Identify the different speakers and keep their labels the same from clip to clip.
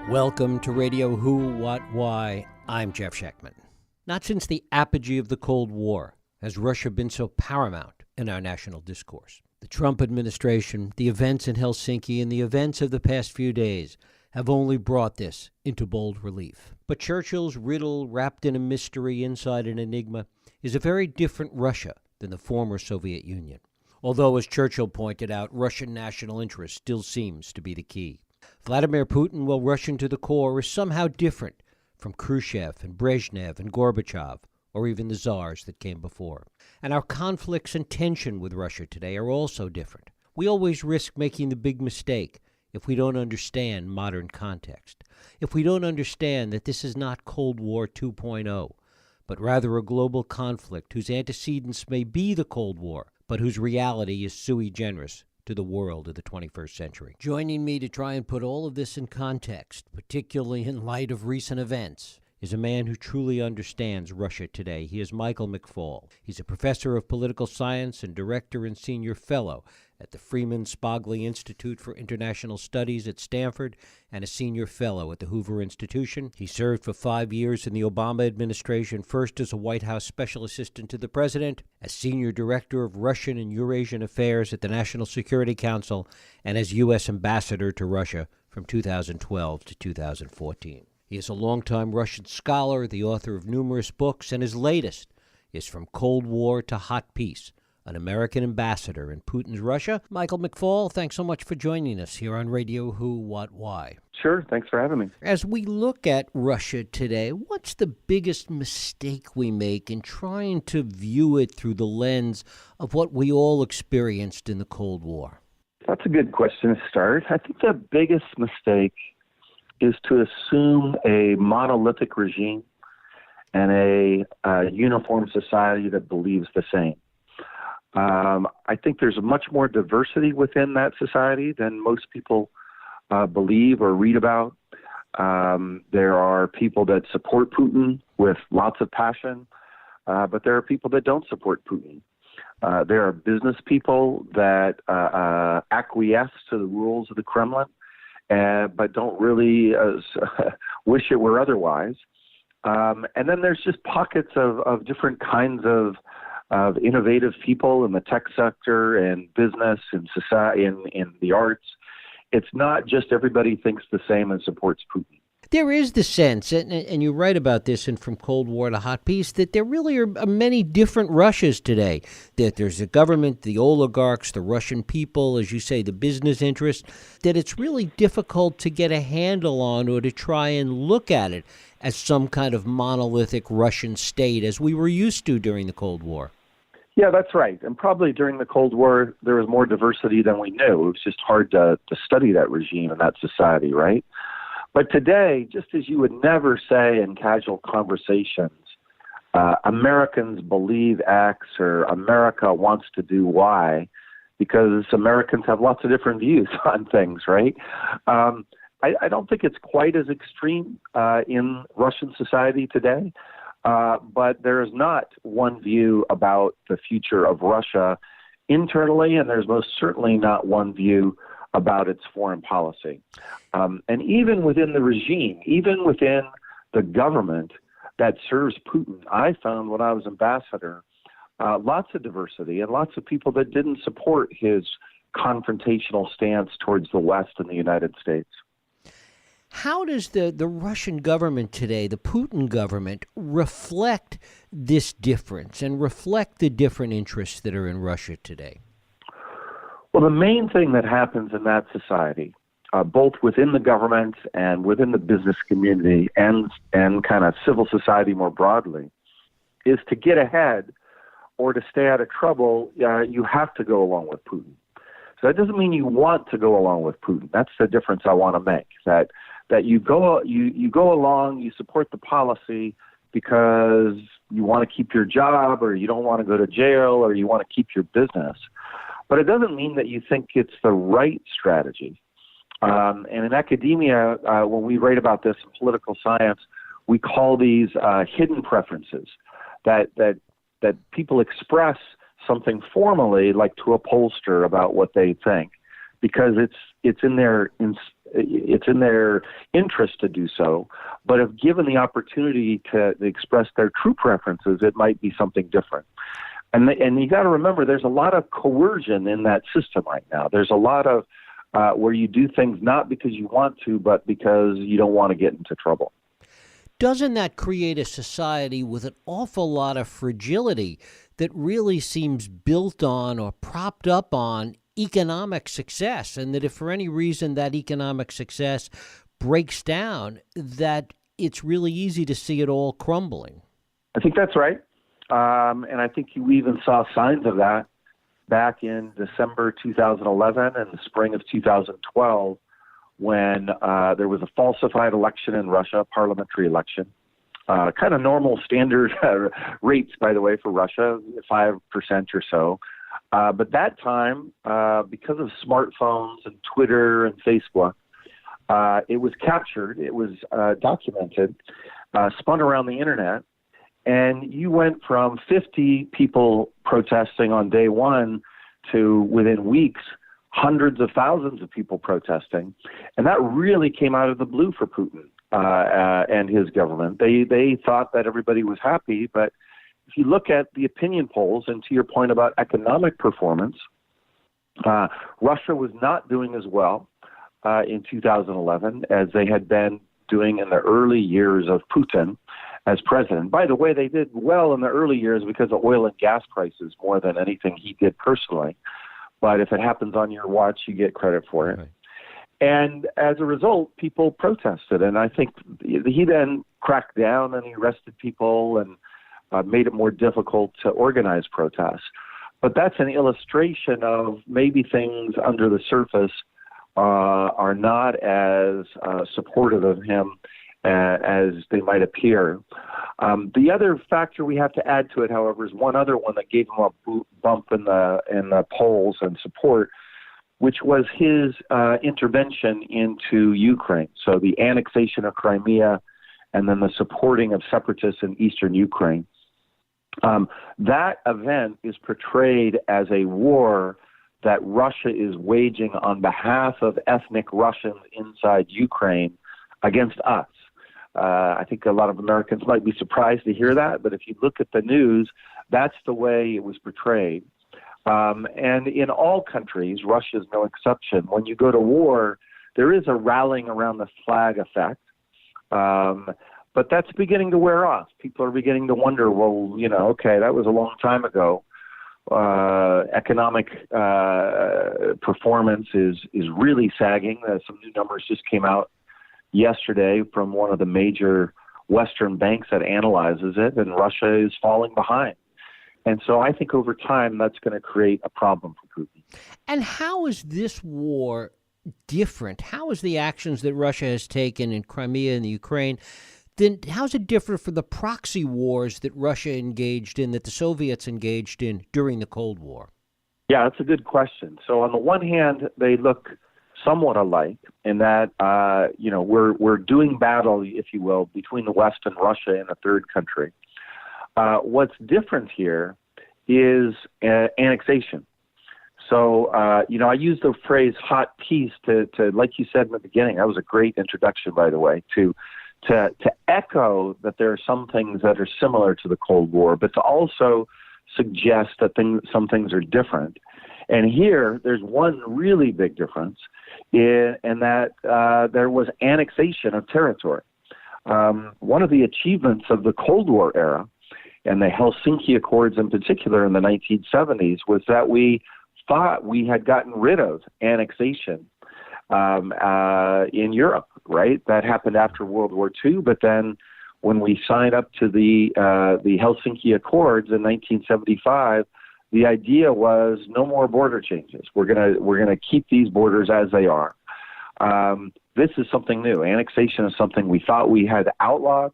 Speaker 1: Welcome to Radio Who, What, Why. I'm Jeff Schechtman. Not since the apogee of the Cold War has Russia been so paramount in our national discourse. The Trump administration, the events in Helsinki, and the events of the past few days have only brought this into bold relief. But Churchill's riddle, wrapped in a mystery inside an enigma, is a very different Russia than the former Soviet Union. Although, as Churchill pointed out, Russian national interest still seems to be the key. Vladimir Putin, while Russian to the core, is somehow different from Khrushchev and Brezhnev and Gorbachev, or even the Czars that came before. And our conflicts and tension with Russia today are also different. We always risk making the big mistake if we don't understand modern context, if we don't understand that this is not Cold War 2.0, but rather a global conflict whose antecedents may be the Cold War, but whose reality is sui generis to the world of the 21st century. Joining me to try and put all of this in context, particularly in light of recent events, is a man who truly understands Russia today. He is Michael McFaul. He's a professor of political science and director and senior fellow at the Freeman Spogli Institute for International Studies at Stanford and a senior fellow at the Hoover Institution. He served for 5 years in the Obama administration, first as a White House special assistant to the president, as senior director of Russian and Eurasian affairs at the National Security Council, and as U.S. ambassador to Russia from 2012 to 2014. He is a longtime Russian scholar, the author of numerous books, and his latest is From Cold War to Hot Peace, an American ambassador in Putin's Russia. Michael McFaul, thanks so much for joining us here on Radio Who, What, Why.
Speaker 2: Sure, thanks for having me.
Speaker 1: As we look at Russia today, what's the biggest mistake we make in trying to view it through the lens of what we all experienced in the Cold War?
Speaker 2: That's a good question to start. I think the biggest mistake is to assume a monolithic regime and a uniform society that believes the same. I think there's much more diversity within that society than most people believe or read about. There are people that support Putin with lots of passion, but there are people that don't support Putin. There are business people that acquiesce to the rules of the Kremlin, but don't really wish it were otherwise. And then there's just pockets of different kinds of innovative people in the tech sector and business and society and in the arts. It's not just everybody thinks the same and supports Putin.
Speaker 1: There is the sense, and you write about this in From Cold War to Hot Peace, that there really are many different Russias today, that there's the government, the oligarchs, the Russian people, as you say, the business interests, that it's really difficult to get a handle on or to try and look at it as some kind of monolithic Russian state as we were used to during the Cold War.
Speaker 2: Yeah, that's right. And probably during the Cold War, there was more diversity than we knew. It was just hard to study that regime and that society, right? But today, just as you would never say in casual conversations, Americans believe X or America wants to do Y, because Americans have lots of different views on things, right? I don't think it's quite as extreme in Russian society today, but there is not one view about the future of Russia internally, and there's most certainly not one view about its foreign policy. And even within the regime, even within the government that serves Putin, I found when I was ambassador, lots of diversity and lots of people that didn't support his confrontational stance towards the West and the United States.
Speaker 1: How does the Russian government today, the Putin government, reflect this difference and reflect the different interests that are in Russia today?
Speaker 2: Well, the main thing that happens in that society, both within the government and within the business community and kind of civil society more broadly, is to get ahead or to stay out of trouble, you have to go along with Putin. So that doesn't mean you want to go along with Putin. That's the difference I want to make, that you go along, you support the policy because you want to keep your job or you don't want to go to jail or you want to keep your business. But it doesn't mean that you think it's the right strategy. And in academia, when we write about this in political science, we call these hidden preferences, that people express something formally, like to a pollster, about what they think, because it's in their it's in their interest to do so. But if given the opportunity to express their true preferences, it might be something different. And you got to remember, there's a lot of coercion in that system right now. There's a lot of where you do things not because you want to, but because you don't want to get into trouble.
Speaker 1: Doesn't that create a society with an awful lot of fragility that really seems built on or propped up on economic success, and that if for any reason that economic success breaks down, that it's really easy to see it all crumbling?
Speaker 2: I think that's right. And I think you even saw signs of that back in December 2011 and the spring of 2012 when there was a falsified election in Russia, a parliamentary election. Kind of normal standard rates, by the way, for Russia, 5% or so. But that time, because of smartphones and Twitter and Facebook, it was captured, it was documented, spun around the internet, and you went from 50 people protesting on day one to within weeks, hundreds of thousands of people protesting. And that really came out of the blue for Putin and his government. They thought that everybody was happy, but if you look at the opinion polls, and to your point about economic performance, Russia was not doing as well in 2011 as they had been doing in the early years of Putin as president. By the way, they did well in the early years because of oil and gas prices more than anything he did personally. But if it happens on your watch, you get credit for it. Right. And as a result, people protested. And I think he then cracked down and he arrested people and made it more difficult to organize protests. But that's an illustration of maybe things under the surface are not as supportive of him as they might appear. The other factor we have to add to it, however, is one other one that gave him a bump in the polls and support, which was his intervention into Ukraine. So the annexation of Crimea and then the supporting of separatists in eastern Ukraine. That event is portrayed as a war that Russia is waging on behalf of ethnic Russians inside Ukraine against us. I think a lot of Americans might be surprised to hear that, but if you look at the news, that's the way it was portrayed. And in all countries, Russia is no exception. When you go to war, there is a rallying around the flag effect, but that's beginning to wear off. People are beginning to wonder, well, okay, that was a long time ago. Economic performance is really sagging. Some new numbers just came out yesterday from one of the major Western banks that analyzes it, and Russia is falling behind. And so I think over time that's going to create a problem for Putin.
Speaker 1: And how is this war different? How is the actions that Russia has taken in Crimea and the Ukraine, then how's it different from the proxy wars that Russia engaged in, that the Soviets engaged in during the Cold War?
Speaker 2: Yeah, that's a good question. So on the one hand, they look somewhat alike in that, we're doing battle, if you will, between the West and Russia and a third country. What's different here is annexation. So, I use the phrase hot peace to, like you said in the beginning, that was a great introduction, by the way, to echo that there are some things that are similar to the Cold War, but to also suggest that some things are different. And here, there's one really big difference in that there was annexation of territory. One of the achievements of the Cold War era, and the Helsinki Accords in particular in the 1970s, was that we thought we had gotten rid of annexation in Europe, right? That happened after World War II, but then when we signed up to the Helsinki Accords in 1975, the idea was no more border changes. We're gonna keep these borders as they are. This is something new. Annexation is something we thought we had outlawed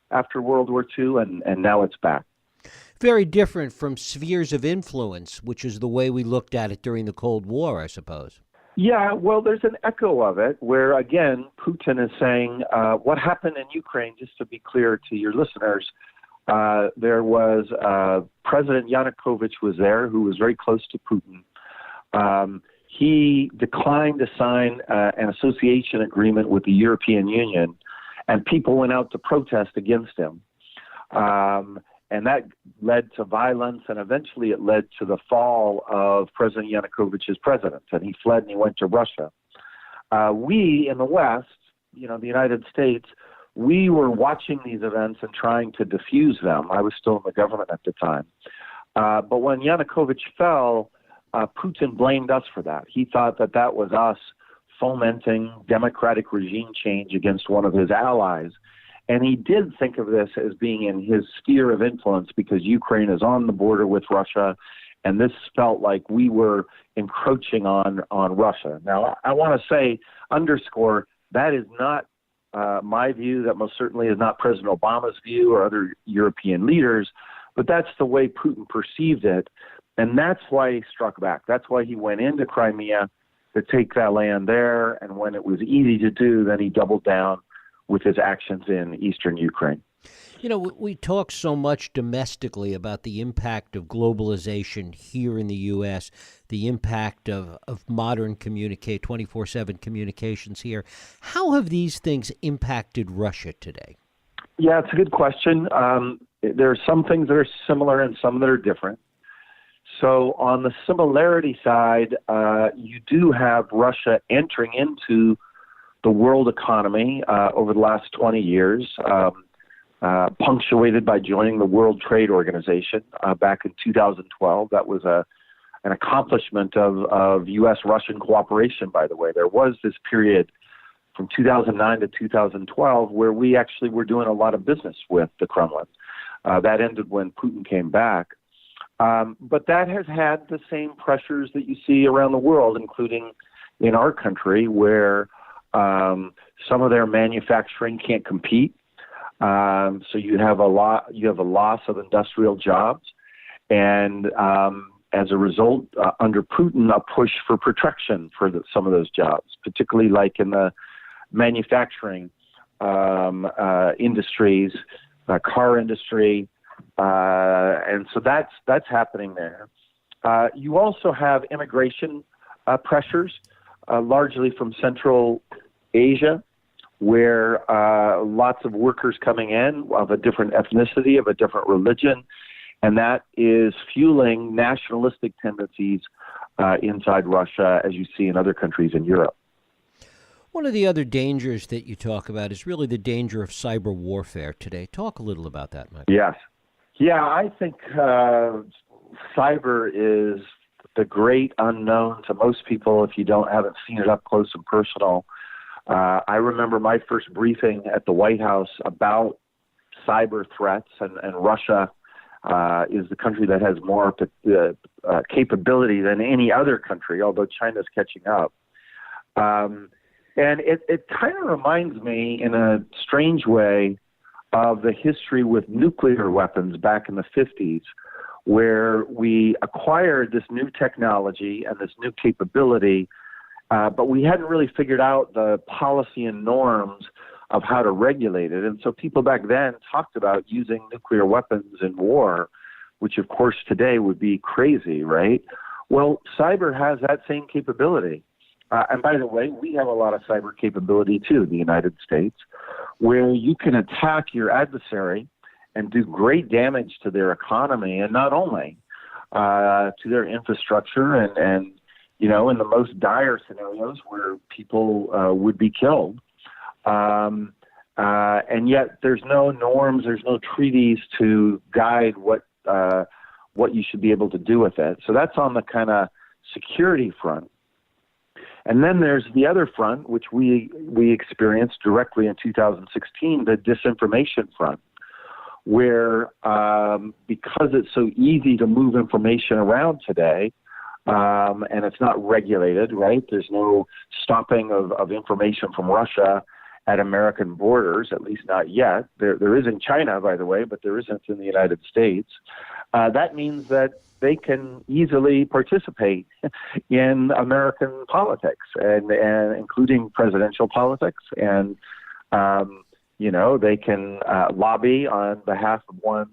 Speaker 2: after World War II, and now it's back.
Speaker 1: Very different from spheres of influence, which is the way we looked at it during the Cold War, I suppose.
Speaker 2: Yeah, well, there's an echo of it where, again, Putin is saying what happened in Ukraine, just to be clear to your listeners, there was President Yanukovych was there, who was very close to Putin. he declined to sign an association agreement with the European Union, and people went out to protest against him. And that led to violence, and eventually it led to the fall of President Yanukovych's president, and he fled and he went to Russia. We in the West, the United States, we were watching these events and trying to diffuse them. I was still in the government at the time. But when Yanukovych fell, Putin blamed us for that. He thought that that was us fomenting democratic regime change against one of his allies. And he did think of this as being in his sphere of influence because Ukraine is on the border with Russia, and this felt like we were encroaching on Russia. Now, I want to underscore, that is not my view. That most certainly is not President Obama's view or other European leaders, but that's the way Putin perceived it. And that's why he struck back. That's why he went into Crimea to take that land there. And when it was easy to do, then he doubled down with his actions in eastern Ukraine.
Speaker 1: We talk so much domestically about the impact of globalization here in the U.S., the impact of modern 24/7 communications here. How have these things impacted Russia today?
Speaker 2: Yeah, it's a good question. There are some things that are similar and some that are different. So on the similarity side, you do have Russia entering into the world economy over the last 20 years, punctuated by joining the World Trade Organization back in 2012. That was an accomplishment of U.S.-Russian cooperation, by the way. There was this period from 2009 to 2012 where we actually were doing a lot of business with the Kremlin. That ended when Putin came back. But that has had the same pressures that you see around the world, including in our country, where some of their manufacturing can't compete. So you have a loss of industrial jobs, and as a result, under Putin, a push for protection for some of those jobs, particularly like in the manufacturing industries, car industry, and so that's happening there. You also have immigration pressures, largely from Central Asia, where lots of workers coming in of a different ethnicity, of a different religion, and that is fueling nationalistic tendencies inside Russia, as you see in other countries in Europe.
Speaker 1: One of the other dangers that you talk about is really the danger of cyber warfare today. Talk a little about that, Mike.
Speaker 2: Yes. Yeah, I think cyber is the great unknown to most people if you haven't seen it up close and personal. I remember my first briefing at the White House about cyber threats, and Russia is the country that has more capability than any other country, although China's catching up. And it kind of reminds me in a strange way of the history with nuclear weapons back in the 50s, where we acquired this new technology and this new capability, but we hadn't really figured out the policy and norms of how to regulate it. And so people back then talked about using nuclear weapons in war, which of course today would be crazy, right? Well, cyber has that same capability. And by the way, we have a lot of cyber capability too in the United States, where you can attack your adversary and do great damage to their economy, and not only to their infrastructure and in the most dire scenarios where people would be killed. And yet there's no norms, there's no treaties to guide what you should be able to do with it. So that's on the kind of security front. And then there's the other front, which we experienced directly in 2016, the disinformation front, where because it's so easy to move information around today, and it's not regulated, right? There's no stopping of information from Russia at American borders, at least not yet. There is in China, by the way, but there isn't in the United States. That means that they can easily participate in American politics, and including presidential politics, and they can lobby on behalf of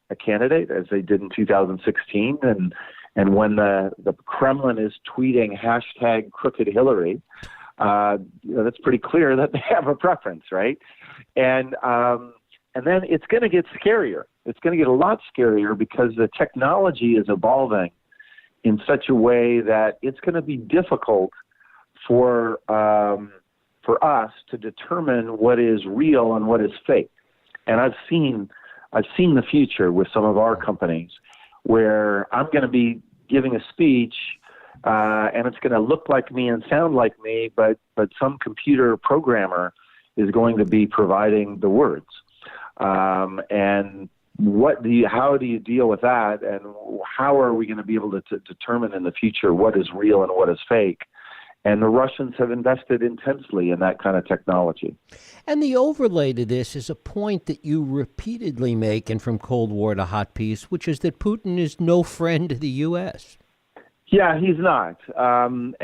Speaker 2: a candidate, as they did in 2016, And when the Kremlin is tweeting hashtag crooked Hillary, that's pretty clear that they have a preference, right? And then it's going to get scarier. It's going to get a lot scarier because the technology is evolving in such a way that it's going to be difficult for us to determine what is real and what is fake. And I've seen the future with some of our companies where I'm going to be giving a speech and it's going to look like me and sound like me, but some computer programmer is going to be providing the words. And how do you deal with that? And how are we going to be able to determine in the future what is real and what is fake? And the Russians have invested intensely in that kind of technology.
Speaker 1: And the overlay to this is a point that you repeatedly make in From Cold War to Hot Peace, which is that Putin is no friend to the U.S.
Speaker 2: Yeah, he's not. And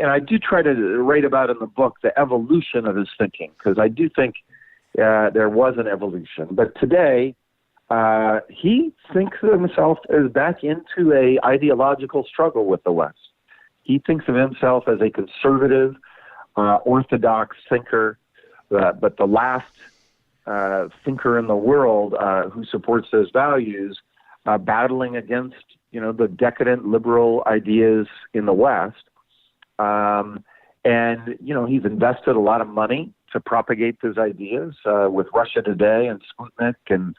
Speaker 2: I do try to write about in the book the evolution of his thinking, because I do think there was an evolution. But today, he thinks of himself as back into a ideological struggle with the West. He thinks of himself as a conservative, orthodox thinker, but the last thinker in the world who supports those values, battling against, the decadent liberal ideas in the West. And, he's invested a lot of money to propagate those ideas with Russia Today and Sputnik and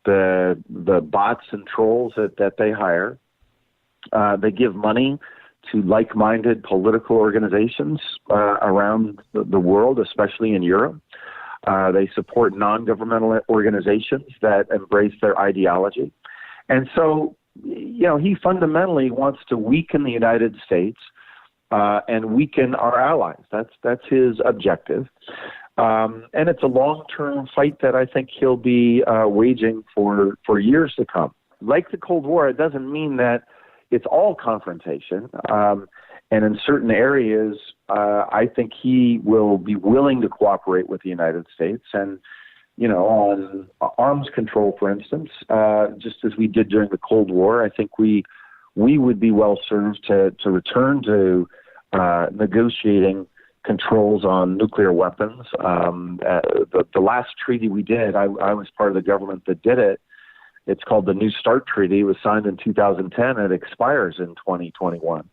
Speaker 2: the bots and trolls that they hire. They give money to like-minded political organizations around the world, especially in Europe. They support non-governmental organizations that embrace their ideology. And so, he fundamentally wants to weaken the United States and weaken our allies. That's his objective. And it's a long-term fight that I think he'll be waging for years to come. Like the Cold War, it doesn't mean that it's all confrontation. And in certain areas, I think he will be willing to cooperate with the United States. And, on arms control, for instance, just as we did during the Cold War, I think we would be well served to return to negotiating controls on nuclear weapons. The last treaty we did, I was part of the government that did it. It's called the New START Treaty. It was signed in 2010 and it expires in 2021.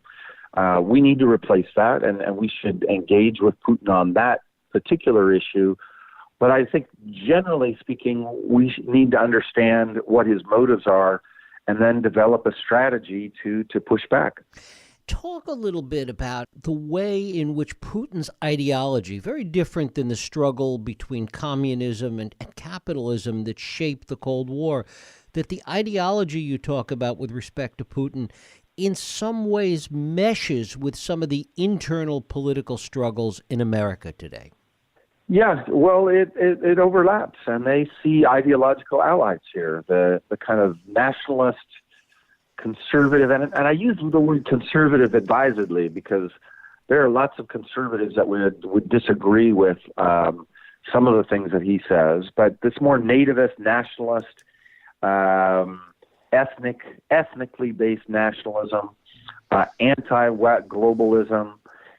Speaker 2: We need to replace that, and we should engage with Putin on that particular issue. But I think, generally speaking, we need to understand what his motives are and then develop a strategy to push back.
Speaker 1: Talk a little bit about the way in which Putin's ideology, very different than the struggle between communism and capitalism that shaped the Cold War, that the ideology you talk about with respect to Putin in some ways meshes with some of the internal political struggles in America today.
Speaker 2: Yeah, well, it overlaps, and they see ideological allies here, the kind of nationalist, conservative, and I use the word conservative advisedly because there are lots of conservatives that would disagree with some of the things that he says, but this more nativist, nationalist, ethnically based nationalism, anti-globalism,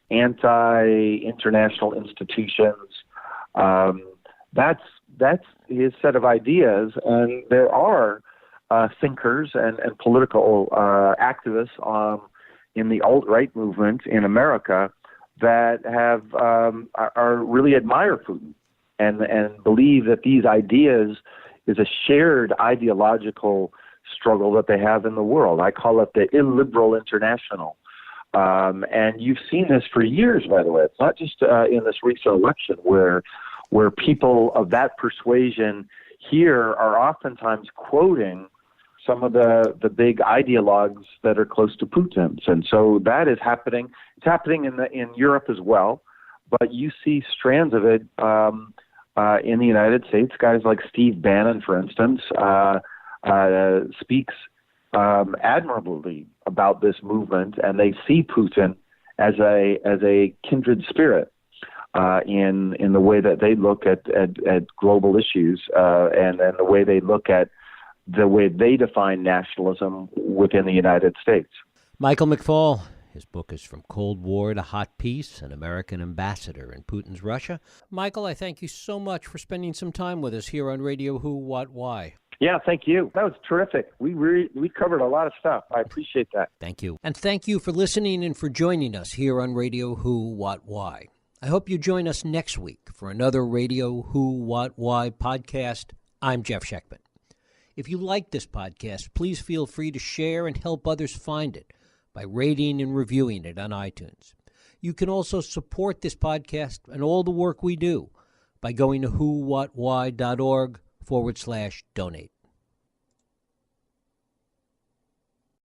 Speaker 2: anti-international institutions, that's his set of ideas, and there are thinkers and political activists in the AltRight movement in America that are really admire Putin and believe that these ideas is a shared ideological struggle that they have in the world. I call it the illiberal international. And you've seen this for years, by the way. It's not just in this recent election where people of that persuasion here are oftentimes quoting some of the big ideologues that are close to Putin's. And so that is happening. It's happening in Europe as well. But you see strands of it in the United States. Guys like Steve Bannon, for instance, speaks admirably about this movement, and they see Putin as a kindred spirit in the way that they look at global issues and the way they look at the way they define nationalism within the United States.
Speaker 1: Michael McFaul. His book is From Cold War to Hot Peace, an American ambassador in Putin's Russia. Michael, I thank you so much for spending some time with us here on Radio Who, What, Why.
Speaker 2: Yeah, thank you. That was terrific. We covered a lot of stuff. I appreciate that.
Speaker 1: Thank you. And thank you for listening and for joining us here on Radio Who, What, Why. I hope you join us next week for another Radio Who, What, Why podcast. I'm Jeff Schechtman. If you like this podcast, please feel free to share and help others find it by rating and reviewing it on iTunes. You can also support this podcast and all the work we do by going to whowhatwhy.org/donate.